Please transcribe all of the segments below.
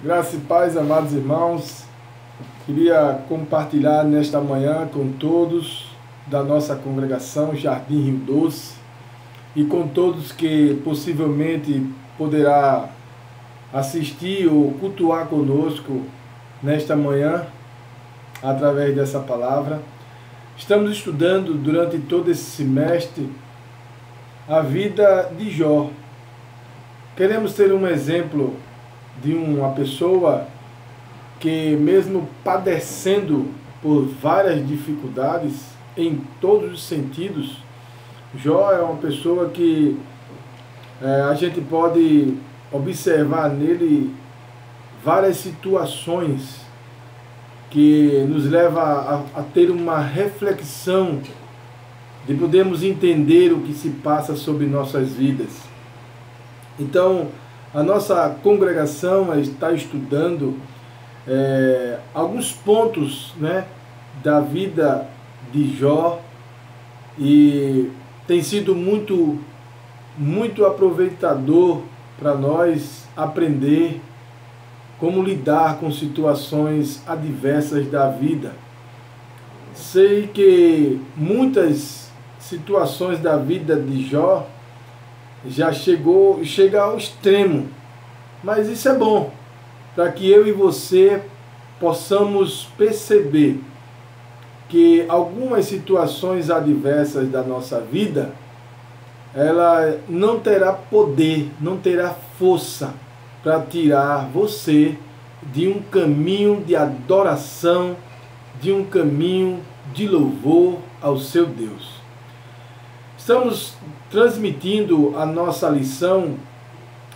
Graça e paz, amados irmãos. Queria compartilhar nesta manhã com todos da nossa congregação Jardim Rio Doce e com todos que possivelmente poderá assistir ou cultuar conosco nesta manhã através dessa palavra. Estamos estudando durante todo esse semestre a vida de Jó. Queremos ter um exemplo de uma pessoa que, mesmo padecendo por várias dificuldades em todos os sentidos, Jó é uma pessoa que a gente pode observar nele várias situações que nos leva a ter uma reflexão de podermos entender o que se passa sobre nossas vidas. Então, a nossa congregação está estudando alguns pontos, da vida de Jó, e tem sido muito aproveitador para nós aprender como lidar com situações adversas da vida. Sei que muitas situações da vida de Jó já chega ao extremo, mas isso é bom, para que eu e você possamos perceber que algumas situações adversas da nossa vida, ela não terá poder, não terá força para tirar você de um caminho de adoração, de um caminho de louvor ao seu Deus. Estamos transmitindo a nossa lição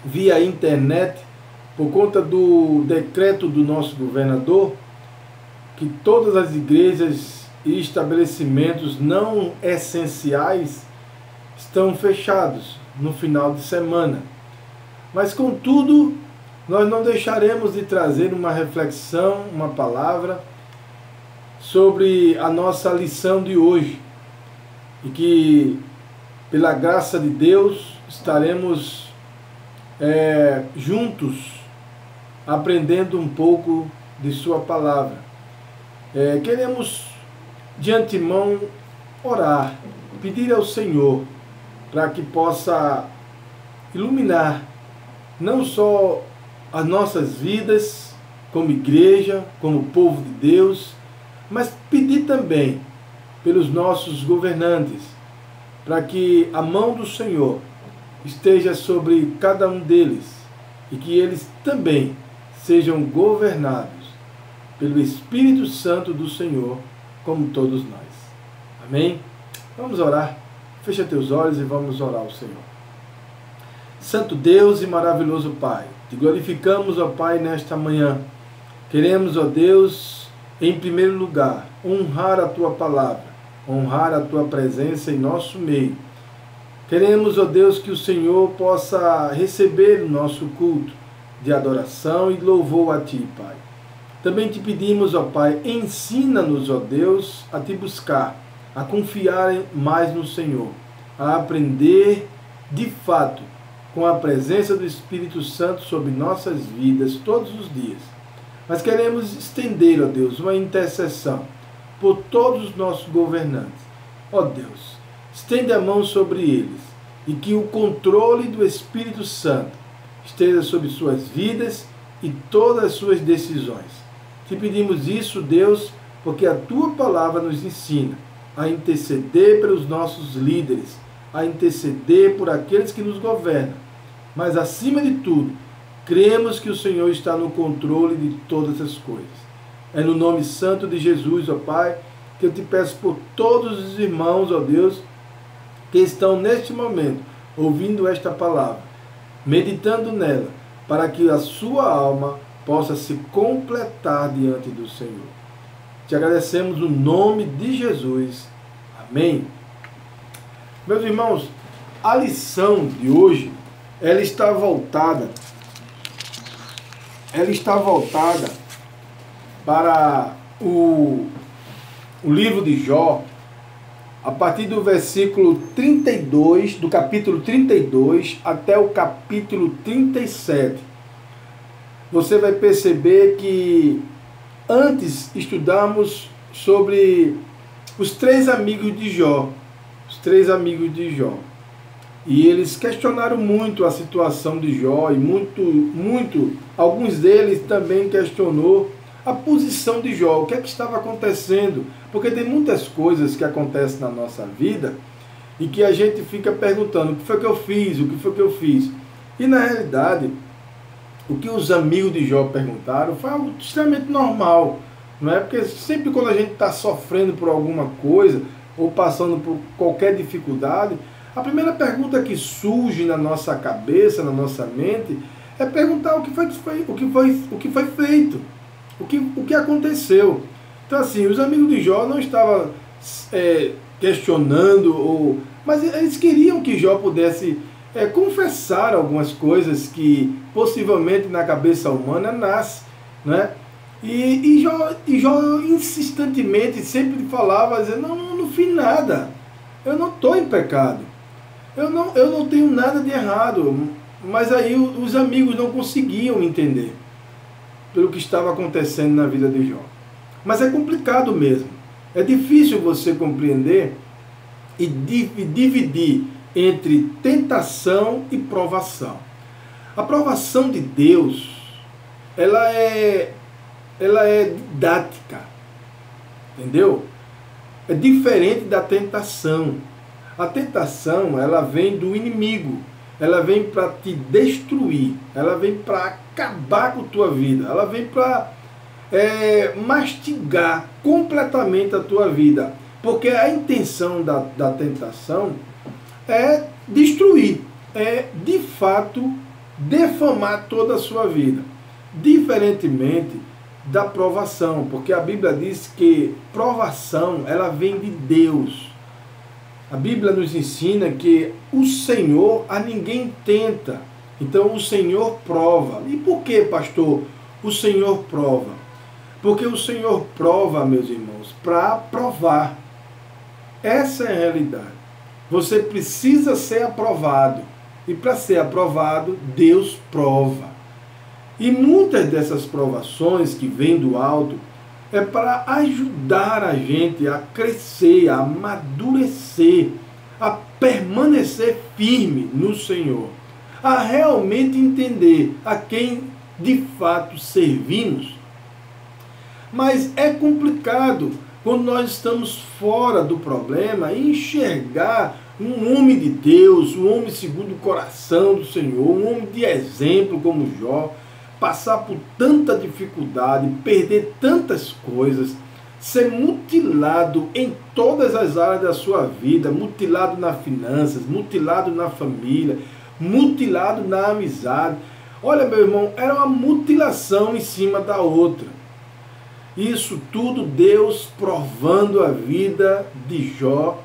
via internet por conta do decreto do nosso governador, que todas as igrejas e estabelecimentos não essenciais estão fechados no final de semana. Mas, contudo, nós não deixaremos de trazer uma reflexão, uma palavra sobre a nossa lição de hoje, e que, pela graça de Deus, estaremos juntos aprendendo um pouco de sua palavra. Queremos de antemão orar, pedir ao Senhor para que possa iluminar não só as nossas vidas como igreja, como povo de Deus, mas pedir também pelos nossos governantes, para que a mão do Senhor esteja sobre cada um deles e que eles também sejam governados pelo Espírito Santo do Senhor, como todos nós. Amém? Vamos orar. Fecha teus olhos e vamos orar ao Senhor. Santo Deus e maravilhoso Pai, te glorificamos, ó Pai, nesta manhã. Queremos, ó Deus, em primeiro lugar, honrar a Tua palavra, honrar a Tua presença em nosso meio. Queremos, ó Deus, que o Senhor possa receber o nosso culto de adoração e louvor a Ti, Pai. Também te pedimos, ó Pai, ensina-nos, ó Deus, a Te buscar, a confiar mais no Senhor, a aprender de fato com a presença do Espírito Santo sobre nossas vidas todos os dias. Mas queremos estender, ó Deus, uma intercessão por todos os nossos governantes. Ó Deus, estende a mão sobre eles e que o controle do Espírito Santo esteja sobre suas vidas e todas as suas decisões. Te pedimos isso, Deus, porque a Tua palavra nos ensina a interceder pelos nossos líderes, a interceder por aqueles que nos governam. Mas, acima de tudo, cremos que o Senhor está no controle de todas as coisas. É no nome santo de Jesus, ó Pai, que eu te peço por todos os irmãos, ó Deus, que estão neste momento ouvindo esta palavra, meditando nela, para que a sua alma possa se completar diante do Senhor. Te agradecemos no nome de Jesus. Amém. Meus irmãos, a lição de hoje, ela está voltada para o livro de Jó, a partir do versículo 32, do capítulo 32 até o capítulo 37. você vai perceber que antes estudamos sobre os 3 amigos de Jó. Os 3 amigos de Jó. E eles questionaram muito a situação de Jó e alguns deles também questionou a posição de Jó, o que é que estava acontecendo, porque tem muitas coisas que acontecem na nossa vida e que a gente fica perguntando, o que foi que eu fiz, o que foi que eu fiz? E na realidade, o que os amigos de Jó perguntaram foi algo extremamente normal, não é? Porque sempre quando a gente está sofrendo por alguma coisa ou passando por qualquer dificuldade, a primeira pergunta que surge na nossa cabeça, na nossa mente, é perguntar o que foi feito, o que aconteceu. Então assim, os amigos de Jó não estavam questionando, mas eles queriam que Jó pudesse confessar algumas coisas que possivelmente na cabeça humana nasce, né? E Jó insistentemente sempre falava, dizendo, não fiz nada, eu não estou em pecado. Eu não tenho nada de errado, mas aí os amigos não conseguiam entender pelo que estava acontecendo na vida de Jó. Mas é complicado mesmo. É difícil você compreender e dividir entre tentação e provação. A provação de Deus, ela é didática, entendeu? É diferente da tentação. A tentação, ela vem do inimigo, ela vem para te destruir, ela vem para acabar com a tua vida, ela vem para mastigar completamente a tua vida, porque a intenção da tentação é destruir, é de fato defamar toda a sua vida, diferentemente da provação, porque a Bíblia diz que provação, ela vem de Deus. A Bíblia nos ensina que o Senhor a ninguém tenta. Então o Senhor prova. E por que, pastor, o Senhor prova? Porque o Senhor prova, meus irmãos, para provar. Essa é a realidade. Você precisa ser aprovado. E para ser aprovado, Deus prova. E muitas dessas provações que vêm do alto é para ajudar a gente a crescer, a amadurecer, a permanecer firme no Senhor, a realmente entender a quem de fato servimos. Mas é complicado quando nós estamos fora do problema enxergar um homem de Deus, um homem segundo o coração do Senhor, um homem de exemplo como Jó, passar por tanta dificuldade, perder tantas coisas, ser mutilado em todas as áreas da sua vida, mutilado nas finanças, mutilado na família, mutilado na amizade. Olha, meu irmão, era uma mutilação em cima da outra. Isso tudo Deus provando a vida de Jó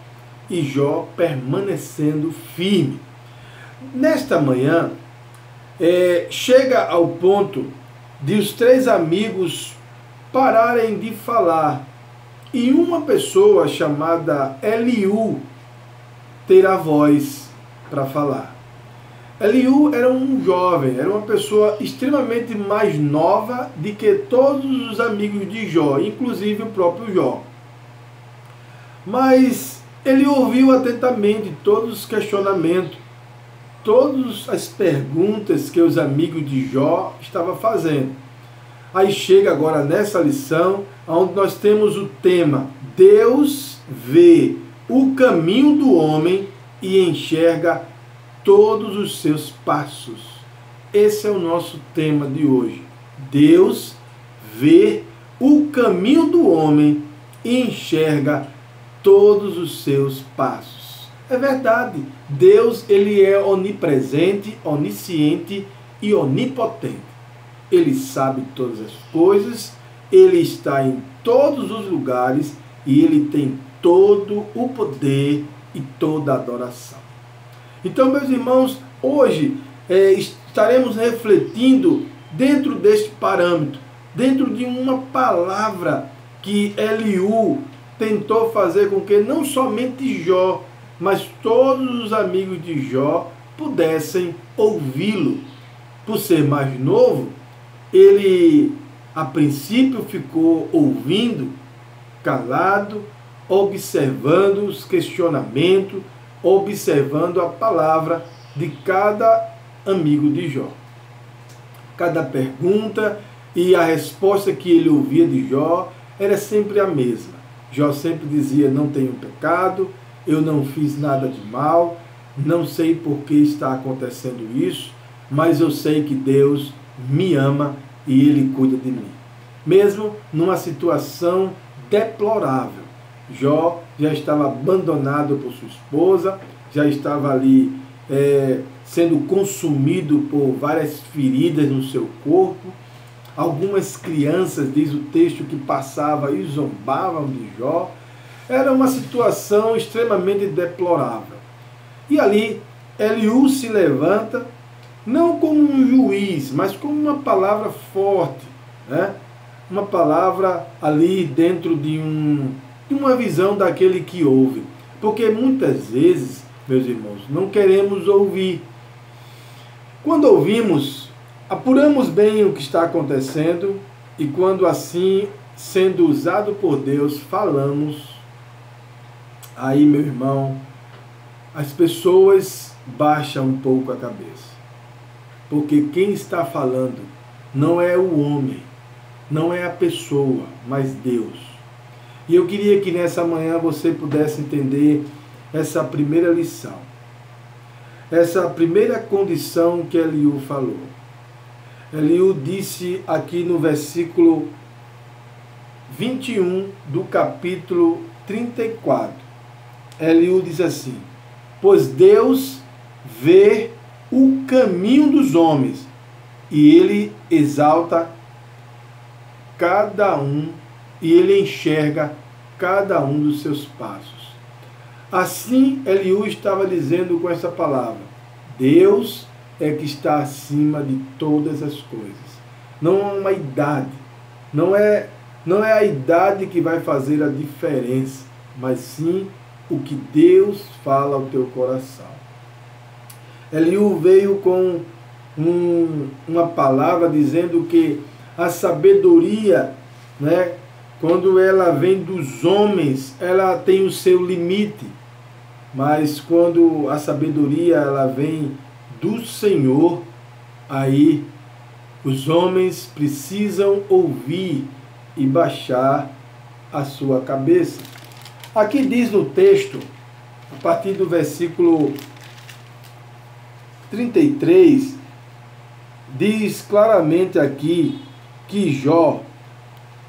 e Jó permanecendo firme. Nesta manhã, chega ao ponto de os 3 amigos pararem de falar e uma pessoa chamada Eliú ter a voz para falar. Eliú era um jovem, era uma pessoa extremamente mais nova do que todos os amigos de Jó, inclusive o próprio Jó. Mas ele ouviu atentamente todos os questionamentos, todas as perguntas que os amigos de Jó estavam fazendo. Aí chega agora nessa lição, onde nós temos o tema: Deus vê o caminho do homem e enxerga todos os seus passos. Esse é o nosso tema de hoje. Deus vê o caminho do homem e enxerga todos os seus passos. É verdade, Deus ele é onipresente, onisciente e onipotente. Ele sabe todas as coisas, ele está em todos os lugares e ele tem todo o poder e toda a adoração. Então, meus irmãos, hoje estaremos refletindo dentro deste parâmetro, dentro de uma palavra que Eliú tentou fazer com que não somente Jó, mas todos os amigos de Jó pudessem ouvi-lo. Por ser mais novo, ele a princípio ficou ouvindo, calado, observando os questionamentos, observando a palavra de cada amigo de Jó. Cada pergunta e a resposta que ele ouvia de Jó era sempre a mesma. Jó sempre dizia: não tenho pecado, eu não fiz nada de mal, não sei por que está acontecendo isso, mas eu sei que Deus me ama e Ele cuida de mim. Mesmo numa situação deplorável, Jó já estava abandonado por sua esposa, já estava ali sendo consumido por várias feridas no seu corpo. Algumas crianças, diz o texto, que passavam e zombavam de Jó. Era uma situação extremamente deplorável. E ali, Eliú se levanta, não como um juiz, mas como uma palavra forte, né? Uma palavra ali dentro de uma visão daquele que ouve. Porque muitas vezes, meus irmãos, não queremos ouvir. Quando ouvimos, apuramos bem o que está acontecendo e quando assim, sendo usado por Deus, falamos, aí, meu irmão, as pessoas baixam um pouco a cabeça. Porque quem está falando não é o homem, não é a pessoa, mas Deus. E eu queria que nessa manhã você pudesse entender essa primeira lição. Essa primeira condição que Eliú falou. Eliú disse aqui no versículo 21 do capítulo 34. Eliú diz assim: pois Deus vê o caminho dos homens e Ele exalta cada um e Ele enxerga cada um dos seus passos. Assim, Eliú estava dizendo com essa palavra: Deus é que está acima de todas as coisas. Não é uma idade, não é a idade que vai fazer a diferença, mas sim o que Deus fala ao teu coração. Eliú veio com uma palavra dizendo que a sabedoria, né, quando ela vem dos homens, ela tem o seu limite. Mas quando a sabedoria ela vem do Senhor, aí os homens precisam ouvir e baixar a sua cabeça. Aqui diz no texto, a partir do versículo 33, diz claramente aqui que Jó,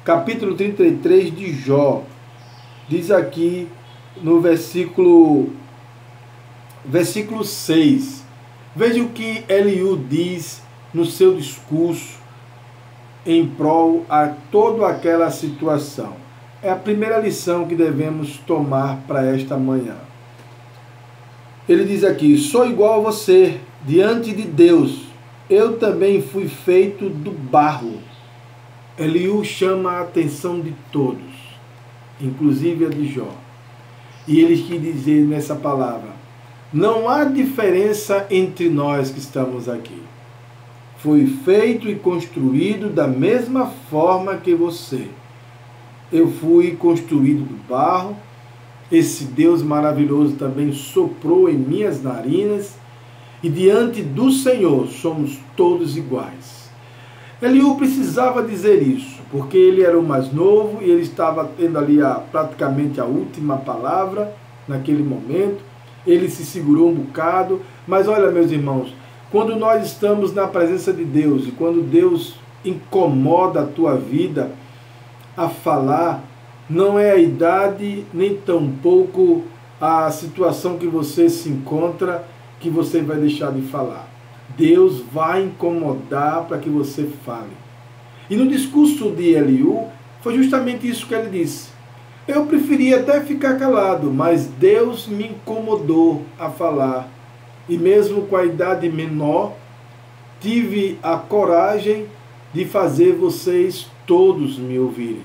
capítulo 33 de Jó, diz aqui no versículo 6. Veja o que Eliú diz no seu discurso em prol a toda aquela situação. É a primeira lição que devemos tomar para esta manhã. Ele diz aqui: sou igual a você diante de Deus, eu também fui feito do barro. Eliú chama a atenção de todos, inclusive a de Jó. E ele quis dizer nessa palavra: não há diferença entre nós que estamos aqui. Fui feito e construído da mesma forma que você. Eu fui construído do barro. Esse Deus maravilhoso também soprou em minhas narinas. E diante do Senhor somos todos iguais. Eliú precisava dizer isso, porque ele era o mais novo e ele estava tendo ali praticamente a última palavra naquele momento. Ele se segurou um bocado, mas olha, meus irmãos, quando nós estamos na presença de Deus e quando Deus incomoda a tua vida a falar, não é a idade nem tampouco a situação que você se encontra que você vai deixar de falar. Deus vai incomodar para que você fale. E no discurso de Eliú, foi justamente isso que ele disse. Eu preferia até ficar calado, mas Deus me incomodou a falar. E mesmo com a idade menor, tive a coragem de fazer vocês todos me ouvirem.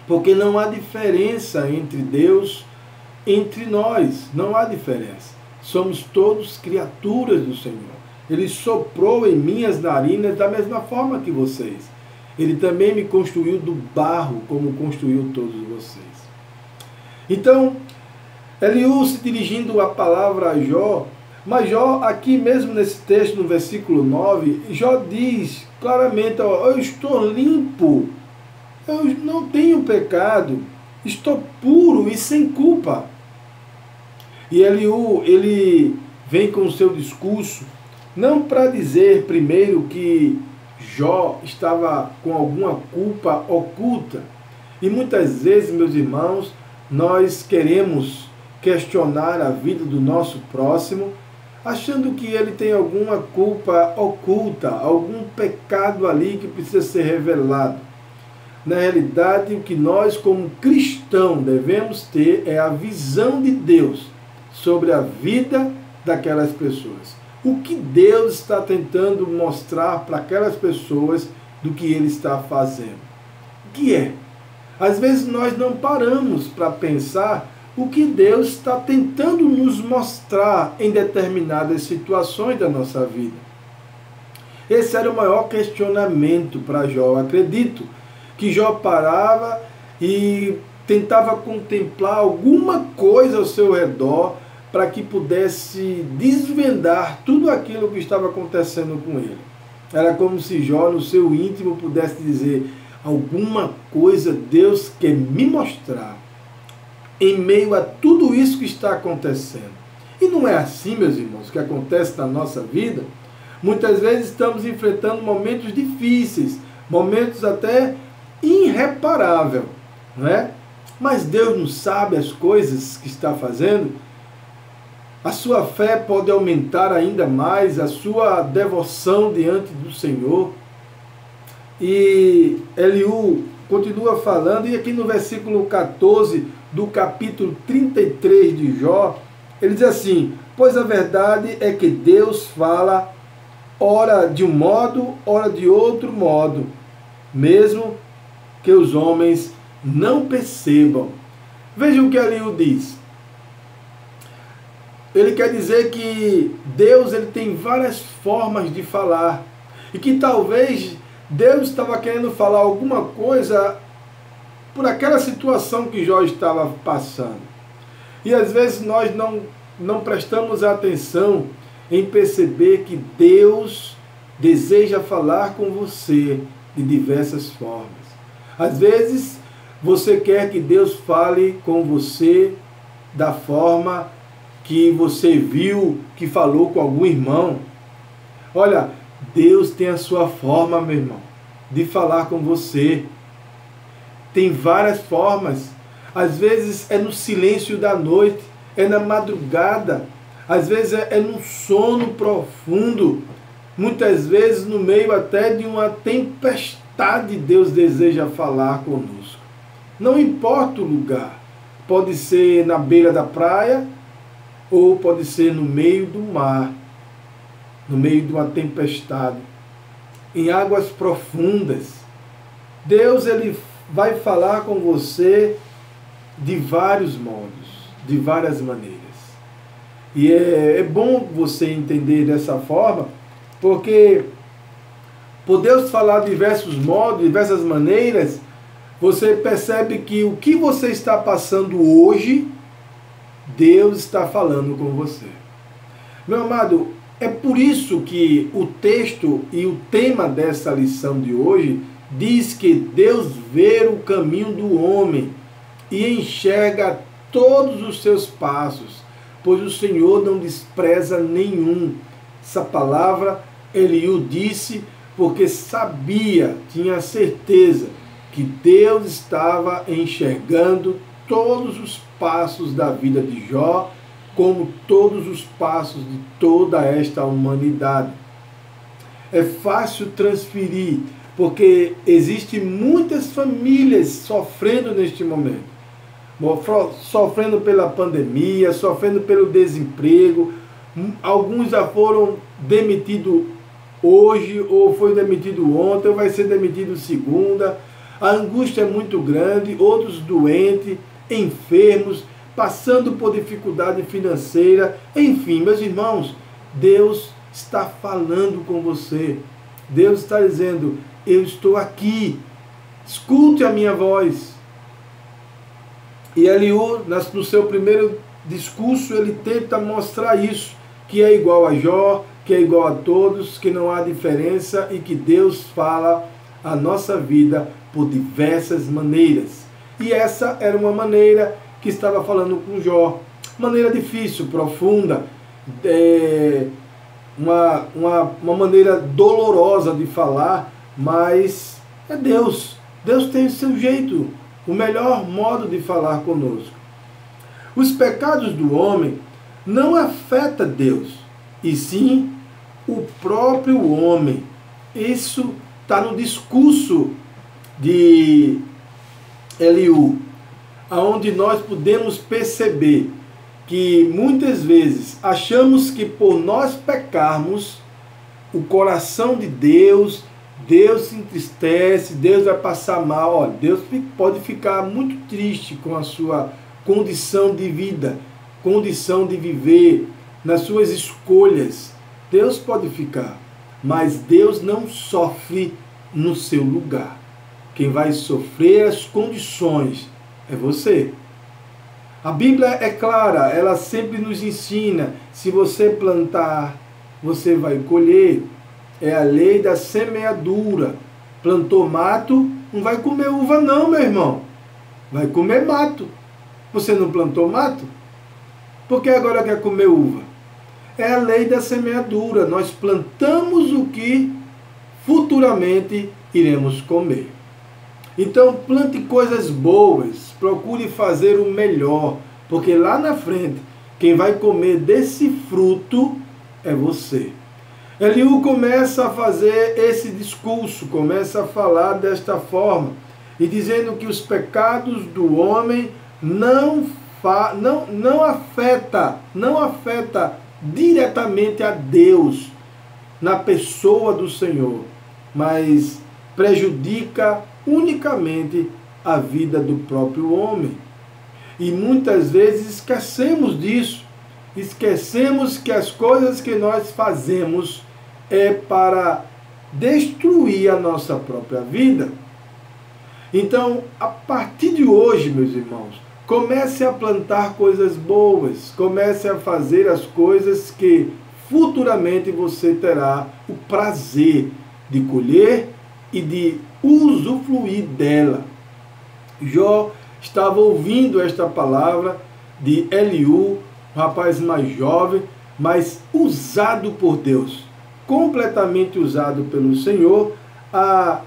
Porque não há diferença entre Deus, entre nós. Não há diferença. Somos todos criaturas do Senhor. Ele soprou em minhas narinas da mesma forma que vocês. Ele também me construiu do barro, como construiu todos vocês. Então, Eliú se dirigindo a palavra a Jó, mas Jó, aqui mesmo nesse texto, no versículo 9, Jó diz claramente, ó, eu estou limpo, eu não tenho pecado, estou puro e sem culpa. E Eliú, ele vem com o seu discurso, não para dizer primeiro que Jó estava com alguma culpa oculta. E muitas vezes, meus irmãos, nós queremos questionar a vida do nosso próximo, achando que ele tem alguma culpa oculta, algum pecado ali que precisa ser revelado. Na realidade, o que nós como cristãos devemos ter é a visão de Deus sobre a vida daquelas pessoas. O que Deus está tentando mostrar para aquelas pessoas do que Ele está fazendo. O que é? Às vezes nós não paramos para pensar o que Deus está tentando nos mostrar em determinadas situações da nossa vida. Esse era o maior questionamento para Jó. Eu acredito que Jó parava e tentava contemplar alguma coisa ao seu redor para que pudesse desvendar tudo aquilo que estava acontecendo com ele. Era como se Jó, no seu íntimo, pudesse dizer, alguma coisa Deus quer me mostrar em meio a tudo isso que está acontecendo. E não é assim, meus irmãos, que acontece na nossa vida. Muitas vezes estamos enfrentando momentos difíceis, momentos até irreparáveis, não é? Mas Deus não sabe as coisas que está fazendo. A sua fé pode aumentar ainda mais, a sua devoção diante do Senhor. E Eliú continua falando, e aqui no versículo 14 do capítulo 33 de Jó, ele diz assim, pois a verdade é que Deus fala, ora de um modo, ora de outro modo, mesmo que os homens não percebam. Vejam o que Eliú diz. Ele quer dizer que Deus ele tem várias formas de falar. E que talvez Deus estava querendo falar alguma coisa por aquela situação que Jó estava passando. E às vezes nós não prestamos atenção em perceber que Deus deseja falar com você de diversas formas. Às vezes você quer que Deus fale com você da forma que você viu que falou com algum irmão. Olha, Deus tem a sua forma, meu irmão, de falar com você. Tem várias formas. Às vezes é no silêncio da noite, é na madrugada, às vezes é num sono profundo, muitas vezes no meio até de uma tempestade Deus deseja falar conosco. Não importa o lugar, pode ser na beira da praia, ou pode ser no meio do mar, no meio de uma tempestade, em águas profundas. Deus ele vai falar com você de vários modos, de várias maneiras. E é bom você entender dessa forma, porque por Deus falar de diversos modos, diversas maneiras, você percebe que o que você está passando hoje, Deus está falando com você. Meu amado, é por isso que o texto e o tema dessa lição de hoje diz que Deus vê o caminho do homem e enxerga todos os seus passos, pois o Senhor não despreza nenhum. Essa palavra Eliú disse porque sabia, tinha certeza que Deus estava enxergando todos os passos da vida de Jó, como todos os passos de toda esta humanidade. É fácil transferir, porque existem muitas famílias sofrendo neste momento, sofrendo pela pandemia, sofrendo pelo desemprego. Alguns já foram demitidos hoje, ou foi demitido ontem, ou vai ser demitido segunda. A angústia é muito grande, outros doentes, enfermos, passando por dificuldade financeira. Enfim, meus irmãos, Deus está falando com você. Deus está dizendo, eu estou aqui, escute a minha voz. E Eliú, no seu primeiro discurso, ele tenta mostrar isso, que é igual a Jó, que é igual a todos, que não há diferença e que Deus fala a nossa vida por diversas maneiras. E essa era uma maneira que estava falando com Jó. Maneira difícil, profunda, uma maneira dolorosa de falar, mas é Deus. Deus tem o seu jeito, o melhor modo de falar conosco. Os pecados do homem não afetam Deus, e sim o próprio homem. Isso está no discurso de Eliú, onde nós podemos perceber que muitas vezes achamos que por nós pecarmos, o coração de Deus se entristece, Deus vai passar mal. Olha, Deus pode ficar muito triste com a sua condição de vida, condição de viver, nas suas escolhas. Deus pode ficar, mas Deus não sofre no seu lugar. Quem vai sofrer as condições é você. A Bíblia é clara, ela sempre nos ensina, se você plantar, você vai colher. É a lei da semeadura. Plantou mato, não vai comer uva não, meu irmão. Vai comer mato. Você não plantou mato? Por que agora quer comer uva? É a lei da semeadura. Nós plantamos o que futuramente iremos comer. Então plante coisas boas, procure fazer o melhor, porque lá na frente, quem vai comer desse fruto é você. Eliú começa a fazer esse discurso, começa a falar desta forma, e dizendo que os pecados do homem não afeta diretamente a Deus, na pessoa do Senhor, mas prejudica unicamente a vida do próprio homem. E muitas vezes esquecemos disso. Esquecemos que as coisas que nós fazemos é para destruir a nossa própria vida. Então, a partir de hoje, meus irmãos, comece a plantar coisas boas, comece a fazer as coisas que futuramente você terá o prazer de colher e de usufruir dela. Jó estava ouvindo esta palavra de Eliú, um rapaz mais jovem, mas usado por Deus, completamente usado pelo Senhor, a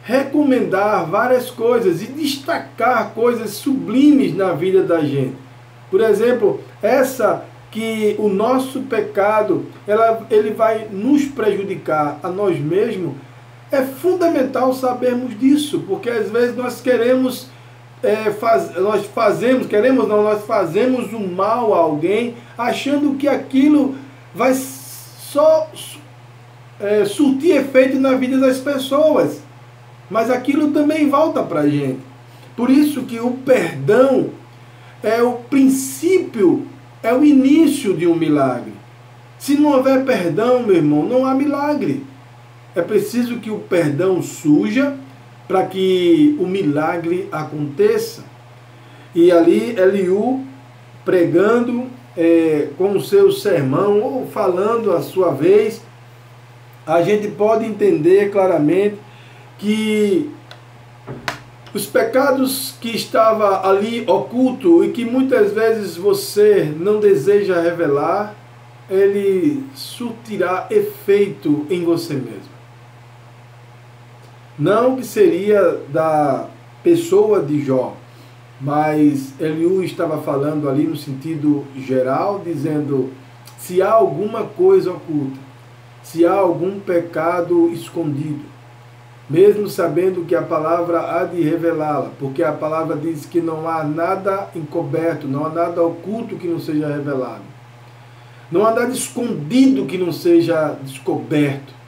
recomendar várias coisas e destacar coisas sublimes na vida da gente. Por exemplo, essa que o nosso pecado, ele vai nos prejudicar a nós mesmos. É fundamental sabermos disso, porque às vezes nós queremos nós fazemos um mal a alguém, achando que aquilo vai só surtir efeito na vida das pessoas, mas aquilo também volta para a gente. Por isso que o perdão é o princípio, é o início de um milagre. Se não houver perdão, meu irmão, não há milagre. É preciso que o perdão surja para que o milagre aconteça. E ali Eliú, pregando com o seu sermão, ou falando à sua vez, a gente pode entender claramente que os pecados que estavam ali oculto e que muitas vezes você não deseja revelar, ele surtirá efeito em você mesmo. Não que seria da pessoa de Jó, mas Eliú estava falando ali no sentido geral, dizendo, se há alguma coisa oculta, se há algum pecado escondido, mesmo sabendo que a palavra há de revelá-la, porque a palavra diz que não há nada encoberto, não há nada oculto que não seja revelado. Não há nada escondido que não seja descoberto.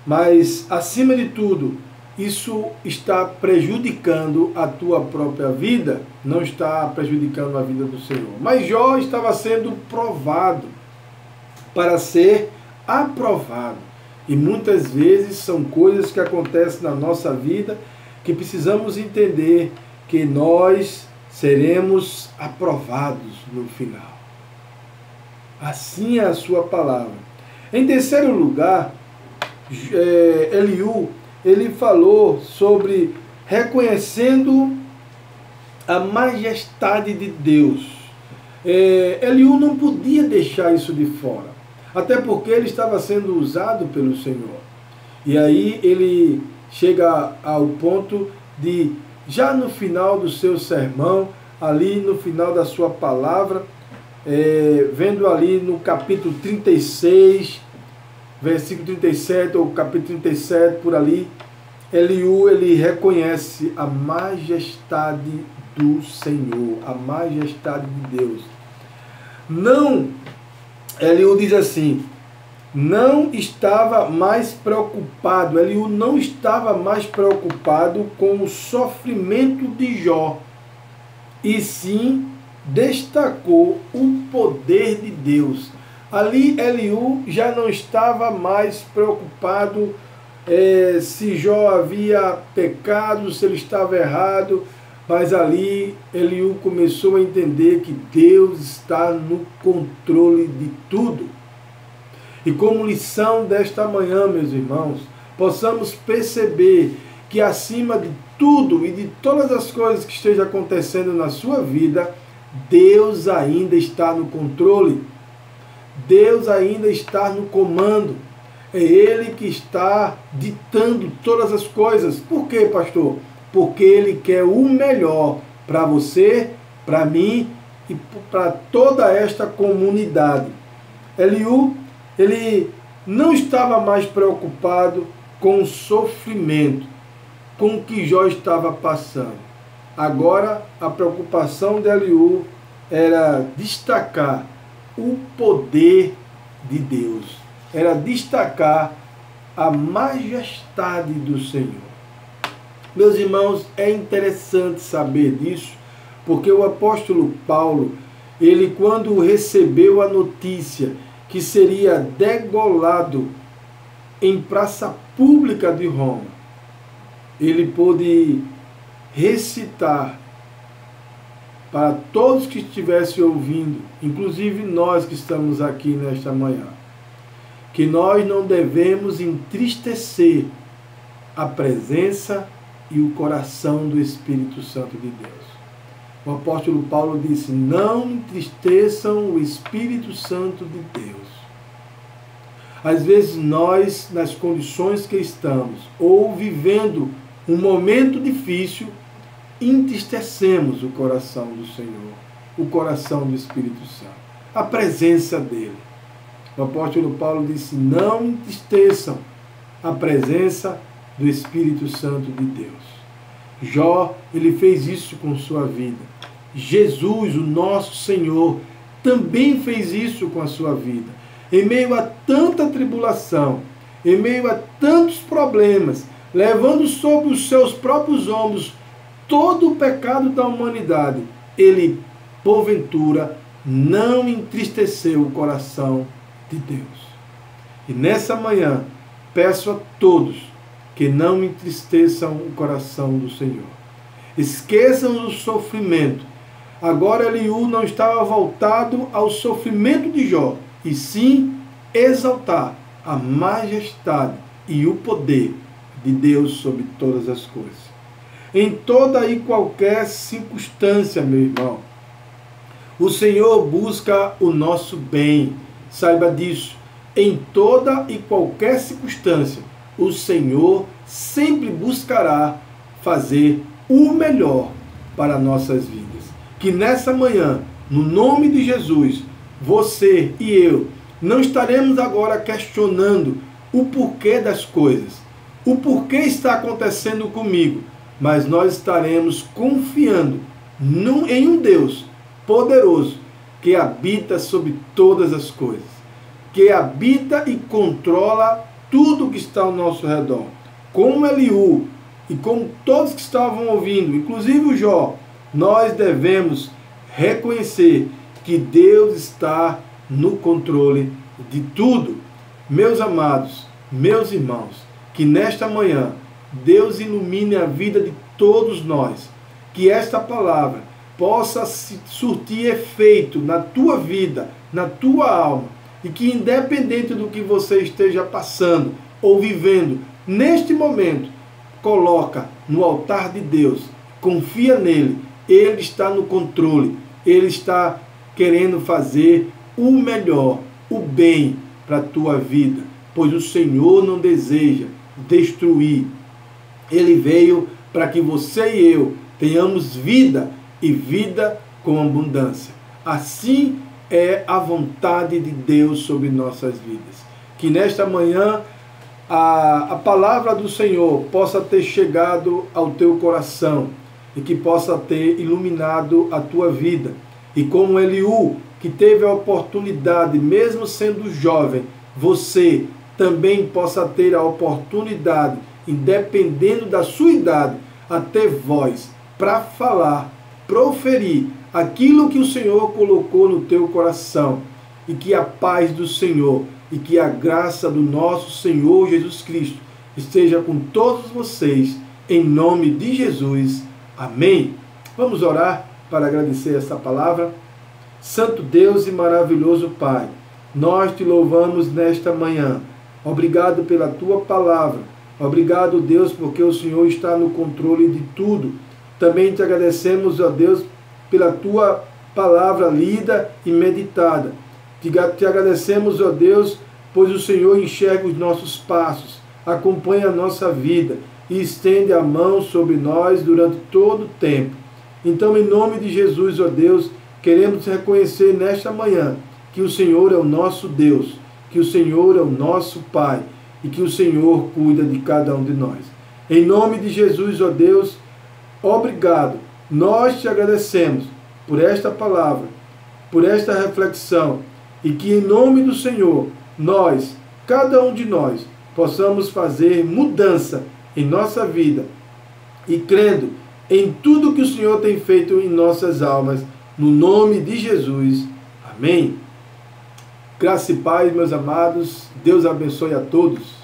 Mas, acima de tudo, isso está prejudicando a tua própria vida, não está prejudicando a vida do Senhor. Mas Jó estava sendo provado. para ser aprovado. E muitas vezes são coisas que acontecem na nossa vida que precisamos entender que nós seremos aprovados no final. Assim é a sua palavra. Em terceiro lugar, Eliú, ele falou sobre reconhecendo a majestade de Deus. Eliú não podia deixar isso de fora, até porque ele estava sendo usado pelo Senhor. E aí ele chega ao ponto de, já no final do seu sermão, ali no final da sua palavra, vendo ali no capítulo 36, versículo 37, ou capítulo 37, por ali, Eliú, ele reconhece a majestade do Senhor, a majestade de Deus. Não, Eliú diz assim, não estava mais preocupado, Eliú não estava mais preocupado com o sofrimento de Jó, e sim destacou o poder de Deus. Ali Eliú já não estava mais preocupado se Jó havia pecado, se ele estava errado, mas ali Eliú começou a entender que Deus está no controle de tudo. E como lição desta manhã, meus irmãos, possamos perceber que acima de tudo e de todas as coisas que estejam acontecendo na sua vida, Deus ainda está no controle. Deus ainda está no comando. É Ele que está ditando todas as coisas. Por quê, pastor? Porque Ele quer o melhor para você, para mim e para toda esta comunidade. Eliú, ele não estava mais preocupado com o sofrimento, com o que Jó estava passando. Agora, a preocupação de Eliú era destacar o poder de Deus, era destacar a majestade do Senhor. Meus irmãos, é interessante saber disso, porque o apóstolo Paulo, ele quando recebeu a notícia que seria degolado em praça pública de Roma, ele pôde recitar para todos que estivessem ouvindo, inclusive nós que estamos aqui nesta manhã, que nós não devemos entristecer a presença e o coração do Espírito Santo de Deus. O apóstolo Paulo disse, não entristeçam o Espírito Santo de Deus. Às vezes nós, nas condições que estamos, ou vivendo um momento difícil, entristecemos o coração do Senhor, o coração do Espírito Santo, a presença dele. O apóstolo Paulo disse, não entristeçam a presença do Espírito Santo de Deus. Jó, ele fez isso com sua vida. Jesus, o nosso Senhor, também fez isso com a sua vida. Em meio a tanta tribulação, em meio a tantos problemas, levando sobre os seus próprios ombros todo o pecado da humanidade, ele, porventura, não entristeceu o coração de Deus. E nessa manhã, peço a todos que não entristeçam o coração do Senhor. Esqueçam o sofrimento. Agora Eliú não estava voltado ao sofrimento de Jó, e sim exaltar a majestade e o poder de Deus sobre todas as coisas. Em toda e qualquer circunstância, meu irmão, o Senhor busca o nosso bem. Saiba disso. Em toda e qualquer circunstância, o Senhor sempre buscará fazer o melhor para nossas vidas. Que nessa manhã, no nome de Jesus, você e eu não estaremos agora questionando o porquê das coisas, o porquê está acontecendo comigo, mas nós estaremos confiando em um Deus poderoso que habita sobre todas as coisas, que habita e controla tudo que está ao nosso redor. Como Eliú e como todos que estavam ouvindo, inclusive o Jó, nós devemos reconhecer que Deus está no controle de tudo, meus amados, meus irmãos, que nesta manhã Deus ilumine a vida de todos nós, que esta palavra possa surtir efeito na tua vida, na tua alma, e que independente do que você esteja passando ou vivendo, neste momento, coloca no altar de Deus, confia nele, ele está no controle, ele está querendo fazer o melhor, o bem para a tua vida, pois o Senhor não deseja destruir. Ele veio para que você e eu tenhamos vida e vida com abundância. Assim é a vontade de Deus sobre nossas vidas. Que nesta manhã a palavra do Senhor possa ter chegado ao teu coração e que possa ter iluminado a tua vida. E como Eliú, que teve a oportunidade, mesmo sendo jovem, você também possa ter a oportunidade, independendo da sua idade, a ter voz para falar, proferir aquilo que o Senhor colocou no teu coração. E que a paz do Senhor e que a graça do nosso Senhor Jesus Cristo esteja com todos vocês, em nome de Jesus. Amém. Vamos orar para agradecer essa palavra. Santo Deus e maravilhoso Pai, nós te louvamos nesta manhã. Obrigado pela tua palavra. Obrigado, Deus, porque o Senhor está no controle de tudo. Também te agradecemos, ó Deus, pela tua palavra lida e meditada. Te agradecemos, ó Deus, pois o Senhor enxerga os nossos passos, acompanha a nossa vida e estende a mão sobre nós durante todo o tempo. Então, em nome de Jesus, ó Deus, queremos reconhecer nesta manhã que o Senhor é o nosso Deus, que o Senhor é o nosso Pai e que o Senhor cuida de cada um de nós. Em nome de Jesus, ó Deus, obrigado. Nós te agradecemos por esta palavra, por esta reflexão, e que em nome do Senhor, nós, cada um de nós, possamos fazer mudança em nossa vida e crendo em tudo que o Senhor tem feito em nossas almas, no nome de Jesus. Amém. Graça e paz, meus amados. Deus abençoe a todos.